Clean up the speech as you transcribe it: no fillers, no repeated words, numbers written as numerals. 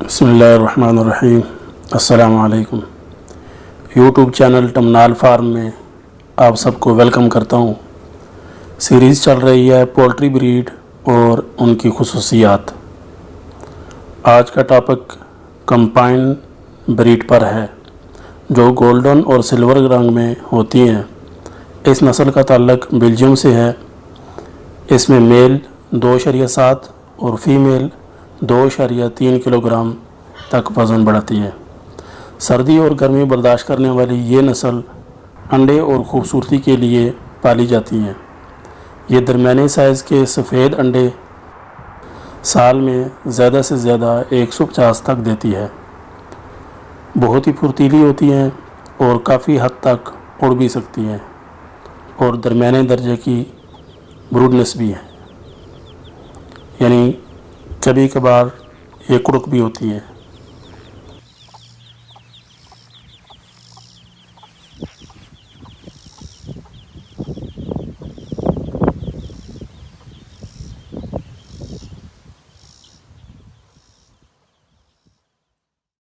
बिस्मिल्लाहिर्रहमानिर्रहीम। अस्सलामु अलैकुम। यूट्यूब चैनल टमनाल फार्म में आप सबको वेलकम करता हूँ। सीरीज़ चल रही है पोल्ट्री ब्रीड और उनकी खुसूसियात। आज का टॉपिक कंपाइन ब्रीड पर है, जो गोल्डन और सिल्वर रंग में होती हैं। इस नस्ल का ताल्लुक बेल्जियम से है। इसमें मेल 2.7 और फीमेल 2.3 किलोग्राम तक वज़न बढ़ाती है। सर्दी और गर्मी बर्दाश्त करने वाली ये नस्ल अंडे और खूबसूरती के लिए पाली जाती हैं। ये दरमियाने साइज़ के सफ़ेद अंडे साल में ज़्यादा से ज़्यादा 150 तक देती है। बहुत ही फुर्तीली होती हैं और काफ़ी हद तक उड़ भी सकती हैं और दरमियाने दर्जे की ब्रूडनेस भी है, यानी कभी कभार ये कुड़क भी होती है।